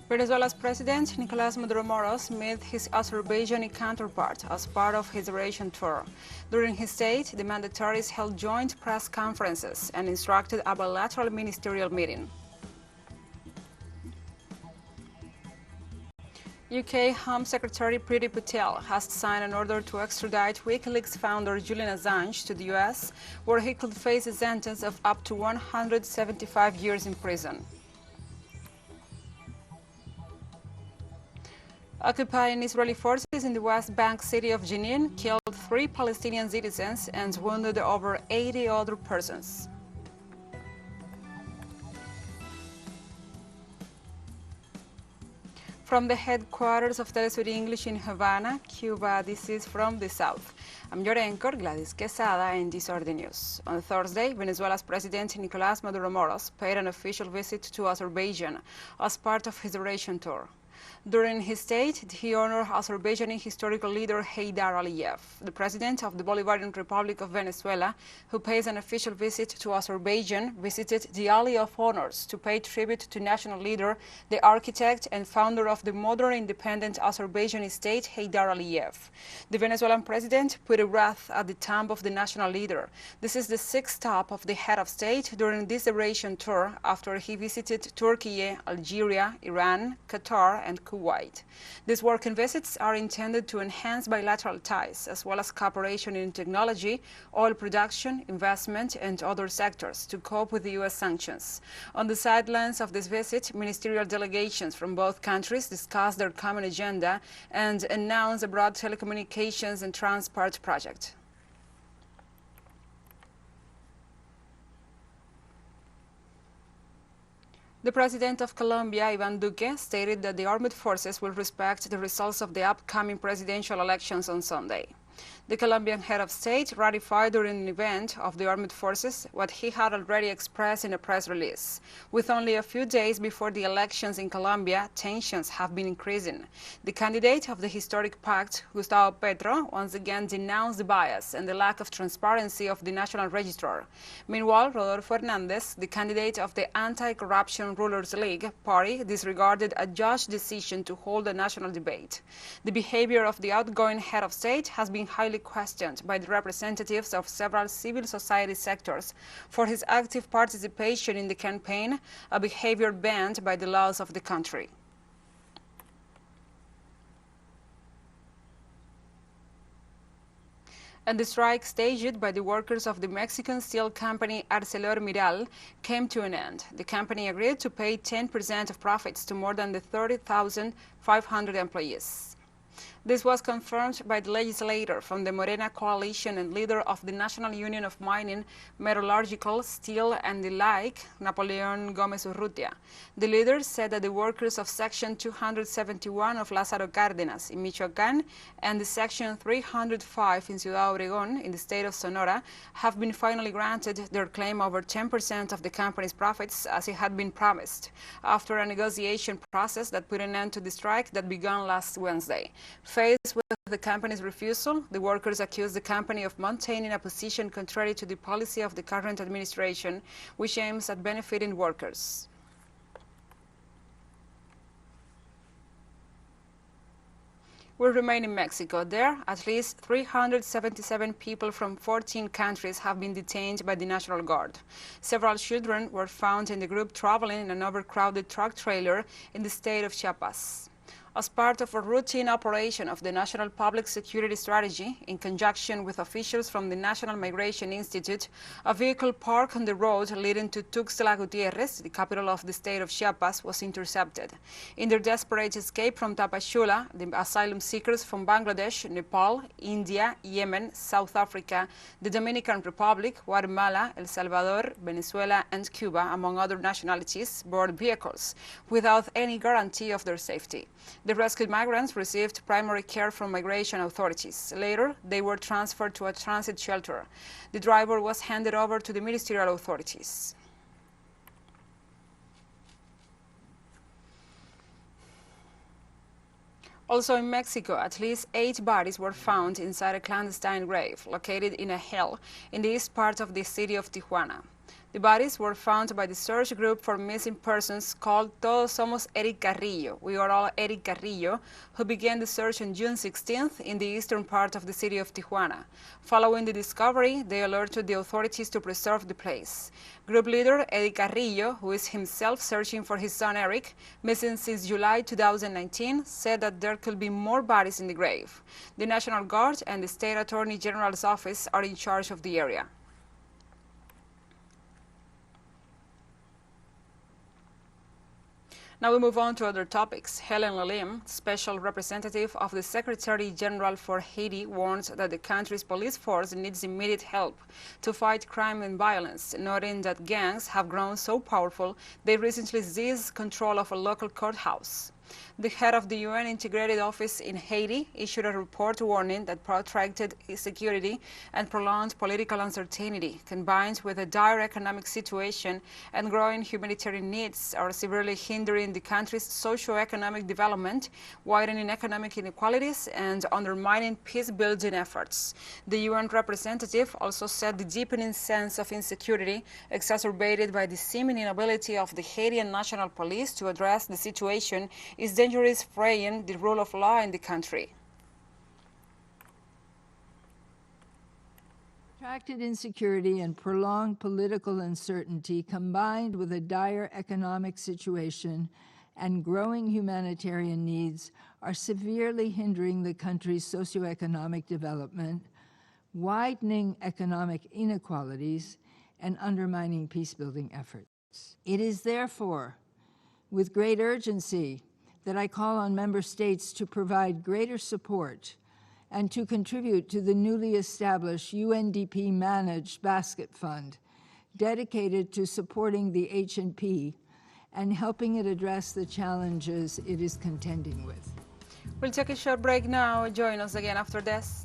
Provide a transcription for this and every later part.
Venezuela's President Nicolás Maduro met his Azerbaijani counterpart as part of his Eurasian tour. During his stay, the mandataries held joint press conferences and instructed a bilateral ministerial meeting. UK Home Secretary Priti Patel has signed an order to extradite WikiLeaks founder Julian Assange to the US, where he could face a sentence of up to 175 years in prison. Occupying Israeli forces in the West Bank city of Jenin killed 3 Palestinian citizens and wounded over 80 other persons. From the headquarters of TeleSUR English in Havana, Cuba, this is From the South. I'm your anchor, Gladys Quesada, and these are the news. On Thursday, Venezuela's President Nicolás Maduro paid an official visit to Azerbaijan as part of his Eurasian tour. During his stay, he honored Azerbaijani historical leader Heydar Aliyev, the president of the Bolivarian Republic of Venezuela, who pays an official visit to Azerbaijan, visited the Alley of Honors to pay tribute to national leader, the architect and founder of the modern independent Azerbaijani state, Heydar Aliyev. The Venezuelan president put a wreath at the tomb of the national leader. This is the 6th stop of the head of state during this Eurasian tour after he visited Turkey, Algeria, Iran, Qatar, and Kuwait. These working visits are intended to enhance bilateral ties, as well as cooperation in technology, oil production, investment, and other sectors to cope with the U.S. sanctions. On the sidelines of this visit, ministerial delegations from both countries discussed their common agenda and announced a broad telecommunications and transport project. The president of Colombia, Iván Duque, stated that the armed forces will respect the results of the upcoming presidential elections on Sunday. The Colombian head of state ratified during an event of the armed forces what he had already expressed in a press release. With only a few days before the elections in Colombia, tensions have been increasing. The candidate of the historic pact, Gustavo Petro, once again denounced the bias and the lack of transparency of the National Register. Meanwhile, Rodolfo Hernández, the candidate of the Anti-Corruption Rulers League party, disregarded a judge decision to hold a national debate. The behavior of the outgoing head of state has been highly questioned by the representatives of several civil society sectors for his active participation in the campaign, a behavior banned by the laws of the country. And the strike staged by the workers of the Mexican steel company ArcelorMittal came to an end. The company agreed to pay 10% of profits to more than the 30,500 employees. This was confirmed by the legislator from the Morena coalition and leader of the National Union of Mining, Metallurgical, Steel and the like, Napoleon Gómez Urrutia. The leader said that the workers of Section 271 of Lázaro Cárdenas in Michoacán and the Section 305 in Ciudad Obregón in the state of Sonora have been finally granted their claim over 10% of the company's profits as it had been promised, after a negotiation process that put an end to the strike that began last Wednesday. Faced with the company's refusal, the workers accused the company of maintaining a position contrary to the policy of the current administration, which aims at benefiting workers. We remain in Mexico. There, at least 377 people from 14 countries have been detained by the National Guard. Several children were found in the group traveling in an overcrowded truck trailer in the state of Chiapas. As part of a routine operation of the National Public Security Strategy, in conjunction with officials from the National Migration Institute, a vehicle parked on the road leading to Tuxtla Gutiérrez, the capital of the state of Chiapas, was intercepted. In their desperate escape from Tapachula, the asylum seekers from Bangladesh, Nepal, India, Yemen, South Africa, the Dominican Republic, Guatemala, El Salvador, Venezuela, and Cuba, among other nationalities, board vehicles, without any guarantee of their safety. The rescued migrants received primary care from migration authorities. Later, they were transferred to a transit shelter. The driver was handed over to the ministerial authorities. Also in Mexico, at least 8 bodies were found inside a clandestine grave located in a hill in the east part of the city of Tijuana. The bodies were found by the search group for missing persons called Todos Somos Eric Carrillo, We Are All Eric Carrillo, who began the search on June 16th in the eastern part of the city of Tijuana. Following the discovery, they alerted the authorities to preserve the place. Group leader Eric Carrillo, who is himself searching for his son Eric, missing since July 2019, said that there could be more bodies in the grave. The National Guard and the State Attorney General's office are in charge of the area. Now we move on to other topics. Helen Lalim, special representative of the Secretary General for Haiti, warns that the country's police force needs immediate help to fight crime and violence, noting that gangs have grown so powerful they recently seized control of a local courthouse. The head of the UN Integrated Office in Haiti issued a report warning that protracted insecurity and prolonged political uncertainty, combined with a dire economic situation and growing humanitarian needs, are severely hindering the country's socio-economic development, widening economic inequalities, and undermining peace-building efforts. The UN representative also said the deepening sense of insecurity, exacerbated by the seeming inability of the Haitian National Police to address the situation, is dangerous, fraying the rule of law in the country. Protracted insecurity and prolonged political uncertainty, combined with a dire economic situation and growing humanitarian needs, are severely hindering the country's socioeconomic development, widening economic inequalities, and undermining peace-building efforts. It is therefore with great urgency that I call on member states to provide greater support and to contribute to the newly established UNDP-managed basket fund dedicated to supporting the H&P and helping it address the challenges it is contending with. We'll take a short break now. Join us again after this.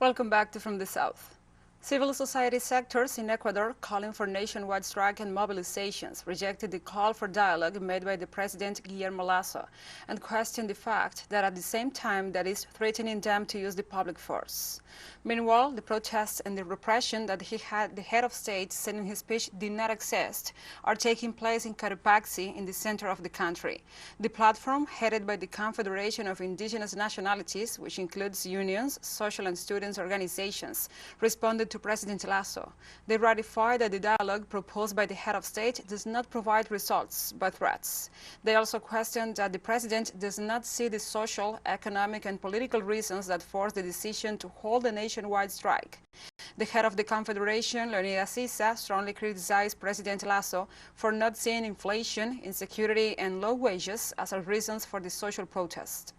Welcome back to From the South. Civil society sectors in Ecuador calling for nationwide strike and mobilizations rejected the call for dialogue made by the President Guillermo Lasso and questioned the fact that at the same time that is threatening them to use the public force. Meanwhile, the protests and the repression that the head of state said in his speech did not exist are taking place in Cotopaxi in the center of the country. The platform, headed by the Confederation of Indigenous Nationalities, which includes unions, social and students organizations, responded to President Lasso. They ratified that the dialogue proposed by the head of state does not provide results, but threats. They also questioned that the president does not see the social, economic, and political reasons that forced the decision to hold a nationwide strike. The head of the Confederation, Leonidas Sisa, strongly criticized President Lasso for not seeing inflation, insecurity, and low wages as reasons for the social protest.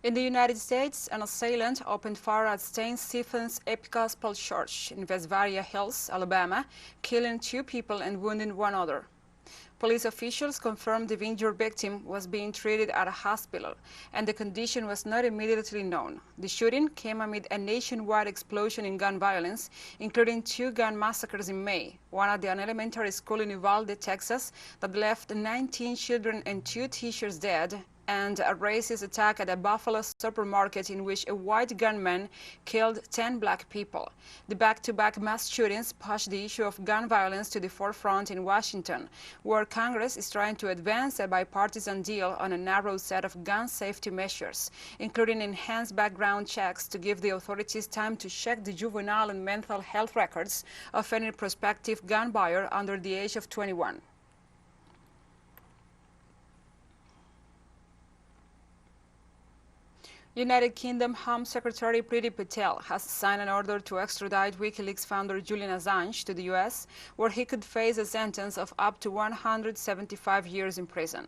In the United States, an assailant opened fire at St. Stephen's Episcopal Church in West Varia Hills, Alabama, killing 2 people and wounding 1 other. Police officials confirmed the injured victim was being treated at a hospital, and the condition was not immediately known. The shooting came amid a nationwide explosion in gun violence, including 2 gun massacres in May, one at an elementary school in Uvalde, Texas, that left 19 children and 2 teachers dead, and a racist attack at a Buffalo supermarket in which a white gunman killed 10 black people. The back-to-back mass shootings pushed the issue of gun violence to the forefront in Washington, where Congress is trying to advance a bipartisan deal on a narrow set of gun safety measures, including enhanced background checks to give the authorities time to check the juvenile and mental health records of any prospective gun buyer under the age of 21. United Kingdom Home Secretary Priti Patel has signed an order to extradite WikiLeaks founder Julian Assange to the U.S., where he could face a sentence of up to 175 years in prison.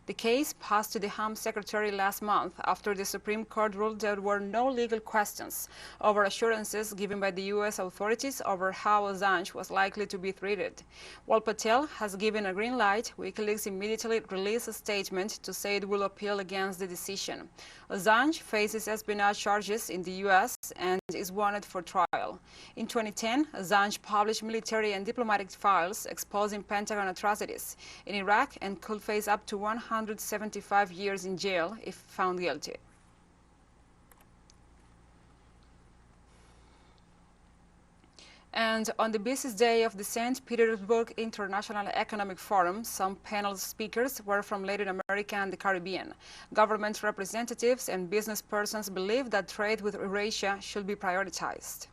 The case passed to the Home Secretary last month after the Supreme Court ruled there were no legal questions over assurances given by the U.S. authorities over how Assange was likely to be treated. While Patel has given a green light, WikiLeaks immediately released a statement to say it will appeal against the decision. Assange faces espionage charges in the U.S. and is wanted for trial. In 2010, Assange published military and diplomatic files exposing Pentagon atrocities in Iraq and could face up to 175 years in jail if found guilty. And on the busiest day of the St. Petersburg International Economic Forum, some panel speakers were from Latin America and the Caribbean. Government representatives and business persons believe that trade with Eurasia should be prioritized.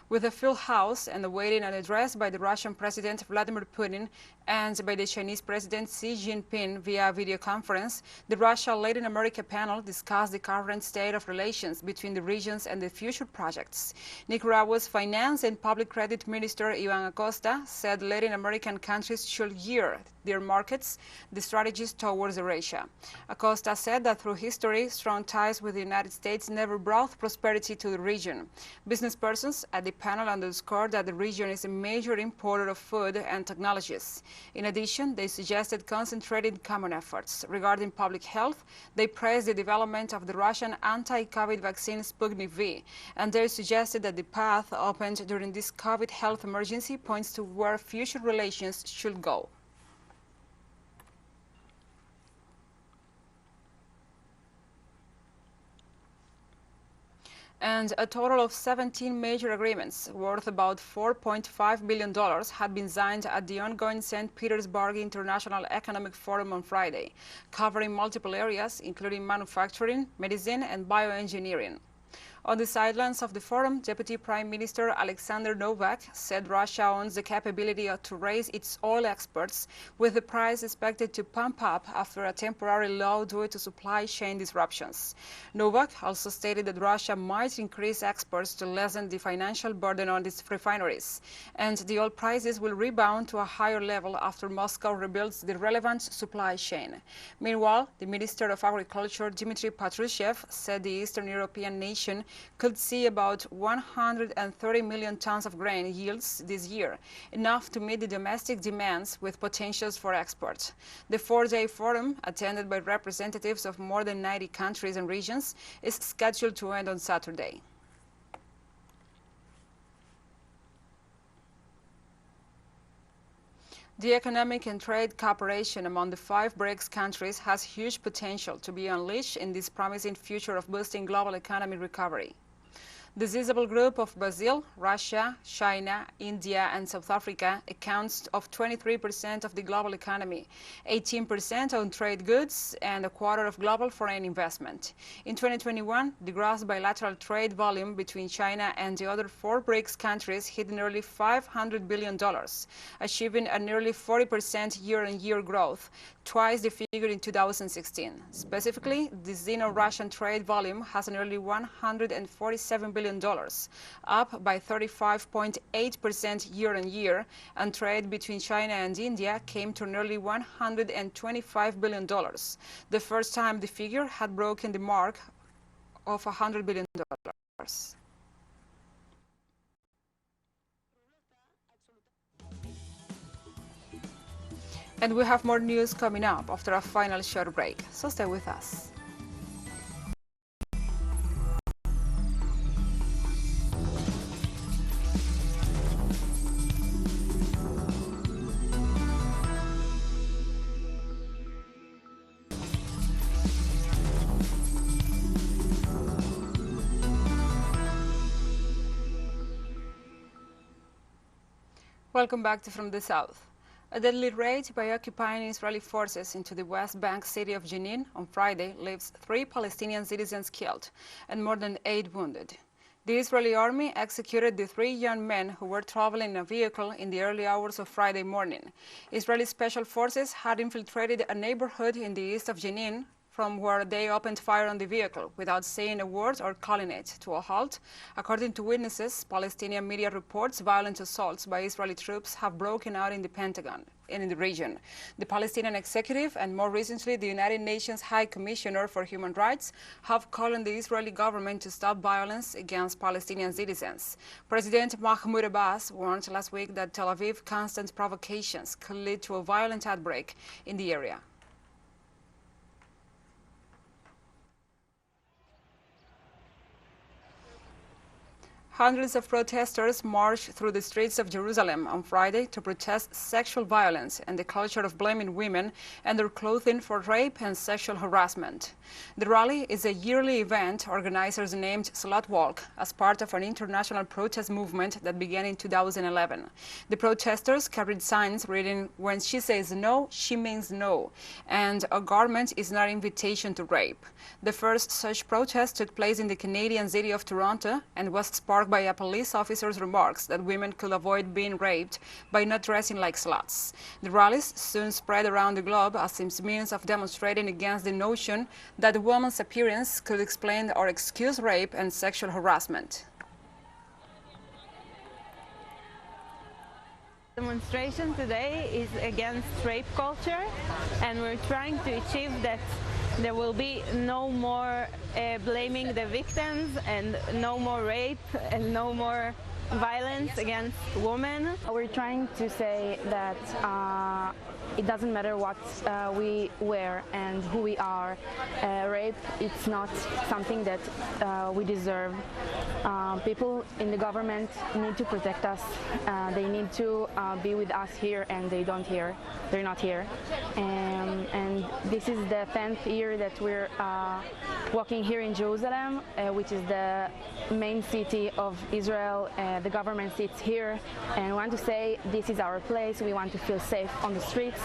With a full house and awaiting an address by the Russian President Vladimir Putin and by the Chinese President Xi Jinping via video conference, the Russia-Latin America panel discussed the current state of relations between the regions and the future projects. Nicaragua's Finance and Public Credit Minister Iván Acosta said Latin American countries should gear their markets the strategies towards Eurasia. Acosta said that through history, strong ties with the United States never brought prosperity to the region. Business persons at the panel underscored that the region is a major importer of food and technologies. In addition, they suggested concentrated common efforts. Regarding public health, they praised the development of the Russian anti-COVID vaccine Sputnik V, and they suggested that the path opened during this COVID health emergency points to where future relations should go. And a total of 17 major agreements worth about $4.5 billion had been signed at the ongoing St. Petersburg International Economic Forum on Friday, covering multiple areas, including manufacturing, medicine, and bioengineering. On the sidelines of the forum, Deputy Prime Minister Alexander Novak said Russia owns the capability to raise its oil exports, with the price expected to pump up after a temporary low due to supply chain disruptions. Novak also stated that Russia might increase exports to lessen the financial burden on its refineries, and the oil prices will rebound to a higher level after Moscow rebuilds the relevant supply chain. Meanwhile, the Minister of Agriculture, Dmitry Patrushev, said the Eastern European nation could see about 130 million tons of grain yields this year, enough to meet the domestic demands with potentials for export. The four-day forum, attended by representatives of more than 90 countries and regions, is scheduled to end on Saturday. The economic and trade cooperation among the 5 Brics countries has huge potential to be unleashed in this promising future of boosting global economic recovery. The sizable group of Brazil, Russia, China, India, and South Africa accounts of 23% of the global economy, 18% on trade goods, and a quarter of global foreign investment. In 2021, the gross bilateral trade volume between China and the other 4 Brics countries hit nearly $500 billion, achieving a nearly 40% year-on-year growth, twice the figure in 2016. Specifically, the Sino-Russian trade volume has nearly $147 billion, up by 35.8% year-on-year, and trade between China and India came to nearly $125 billion, the first time the figure had broken the mark of $100 billion. And we have more news coming up after a final short break, so stay with us. Welcome back to From the South. A deadly raid by occupying Israeli forces into the West Bank city of Jenin on Friday leaves 3 Palestinian citizens killed and more than 8 wounded. The Israeli army executed the 3 young men who were traveling in a vehicle in the early hours of Friday morning. Israeli special forces had infiltrated a neighborhood in the east of Jenin, from where they opened fire on the vehicle without saying a word or calling it to a halt. According to witnesses, Palestinian media reports violent assaults by Israeli troops have broken out in the Pentagon and in the region. The Palestinian executive and more recently the United Nations High Commissioner for Human Rights have called on the Israeli government to stop violence against Palestinian citizens. President Mahmoud Abbas warned last week that Tel Aviv's constant provocations could lead to a violent outbreak in the area. Hundreds of protesters marched through the streets of Jerusalem on Friday to protest sexual violence and the culture of blaming women and their clothing for rape and sexual harassment. The rally is a yearly event organizers named Slut Walk as part of an international protest movement that began in 2011. The protesters carried signs reading, "When she says no, she means no," and "A garment is not an invitation to rape." The first such protest took place in the Canadian city of Toronto and was sparked by a police officer's remarks that women could avoid being raped by not dressing like sluts. The rallies soon spread around the globe as a means of demonstrating against the notion that a woman's appearance could explain or excuse rape and sexual harassment. The demonstration today is against rape culture, and we're trying to achieve that there will be no more blaming the victims and no more rape and no more violence against women. We're trying to say that it doesn't matter what we wear and who we are. Rape, it's not something that we deserve. People in the government need to protect us. They need to be with us here, and they're not here. And this is the 10th year that we're walking here in Jerusalem, which is the main city of Israel. The government sits here, and we want to say this is our place. We want to feel safe on the streets.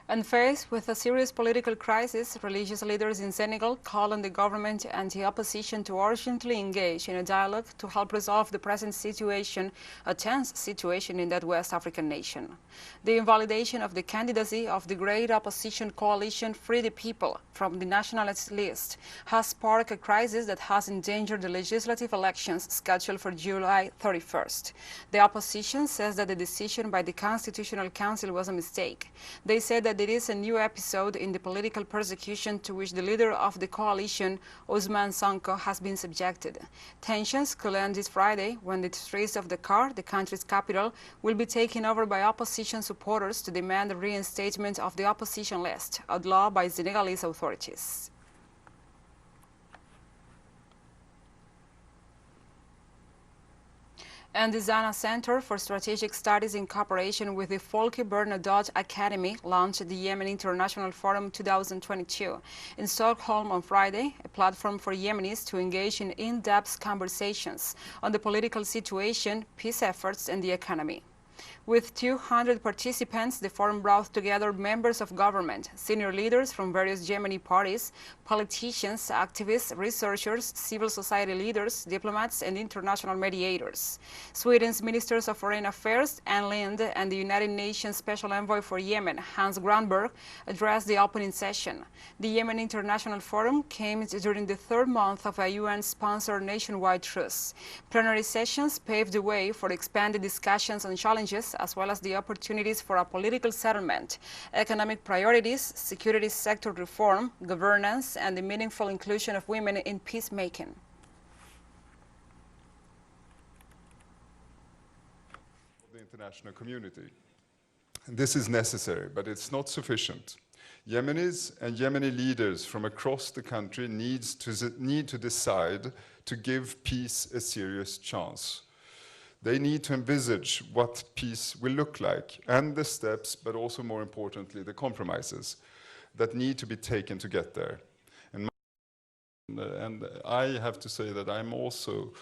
And faced with a serious political crisis, religious leaders in Senegal call on the government and the opposition to urgently engage in a dialogue to help resolve the present situation, a tense situation in that West African nation. The invalidation of the candidacy of the great opposition coalition Free the People from the nationalist list has sparked a crisis that has endangered the legislative elections scheduled for July 31st. The opposition says that the decision by the Constitutional Council was a mistake. They said that it is a new episode in the political persecution to which the leader of the coalition, Ousmane Sonko, has been subjected. Tensions could end this Friday when the streets of Dakar, the country's capital, will be taken over by opposition supporters to demand the reinstatement of the opposition list, outlawed by Senegalese authorities. And the Zana Center for Strategic Studies in cooperation with the Folke Bernadotte Academy launched the Yemen International Forum 2022 in Stockholm on Friday, a platform for Yemenis to engage in in-depth conversations on the political situation, peace efforts, and the economy. With 200 participants, the forum brought together members of government, senior leaders from various Yemeni parties, politicians, activists, researchers, civil society leaders, diplomats, and international mediators. Sweden's Ministers of Foreign Affairs, Ann Linde, and the United Nations Special Envoy for Yemen, Hans Granberg, addressed the opening session. The Yemen International Forum came during the third month of a UN-sponsored nationwide truce. Plenary sessions paved the way for expanded discussions on challenges as well as the opportunities for a political settlement, economic priorities, security sector reform, governance, and the meaningful inclusion of women in peacemaking. The international community. This is necessary, but it's not sufficient. Yemenis and Yemeni leaders from across the country need to decide to give peace a serious chance. They need to envisage what peace will look like and the steps, but also more importantly, the compromises that need to be taken to get there. And I have to say that I'm also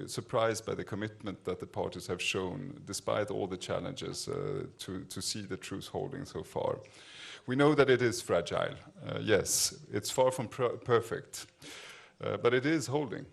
surprised by the commitment that the parties have shown, despite all the challenges, to see the truce holding so far. We know that it is fragile. Yes, it's far from perfect, but it is holding.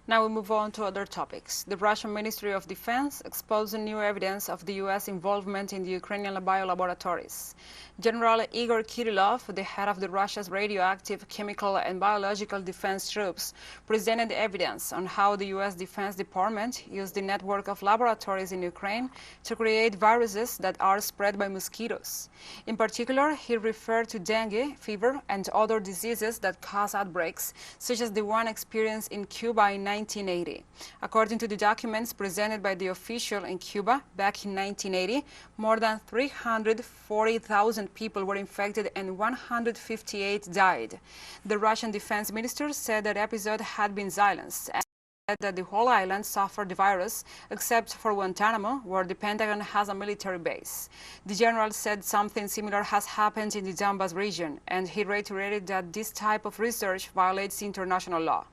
Now we move on to other topics. The Russian Ministry of Defense exposed new evidence of the U.S. involvement in the Ukrainian biolaboratories. General Igor Kirillov, the head of Russia's radioactive, chemical and biological defense troops, presented evidence on how the U.S. Defense Department used the network of laboratories in Ukraine to create viruses that are spread by mosquitoes. In particular, he referred to dengue, fever, and other diseases that cause outbreaks, such as the one experienced in Cuba in 1980. According to the documents presented by the official in Cuba back in 1980, more than 340,000 people were infected and 158 died. The Russian defense minister said that episode had been silenced and said that the whole island suffered the virus except for Guantanamo, where the Pentagon has a military base. The general said something similar has happened in the Donbas region, and he reiterated that this type of research violates international law.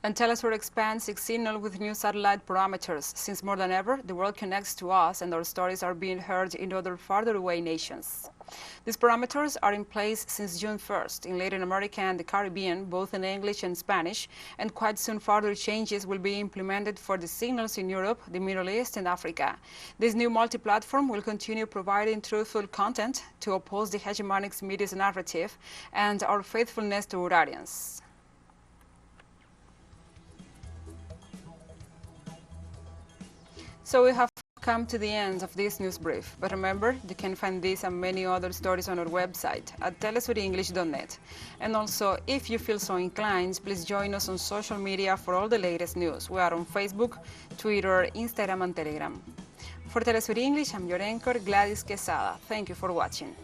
And TeleSUR expands its signal with new satellite parameters. Since more than ever, the world connects to us and our stories are being heard in other farther away nations. These parameters are in place since June 1st in Latin America and the Caribbean, both in English and Spanish, and quite soon further changes will be implemented for the signals in Europe, the Middle East and Africa. This new multi-platform will continue providing truthful content to oppose the hegemonic media's narrative and our faithfulness to Eurasians. So we have come to the end of this news brief, but remember, you can find this and many other stories on our website at telesurenglish.net. And also, if you feel so inclined, please join us on social media for all the latest news. We are on Facebook, Twitter, Instagram and Telegram. For TeleSUR English, I'm your anchor, Gladys Quesada. Thank you for watching.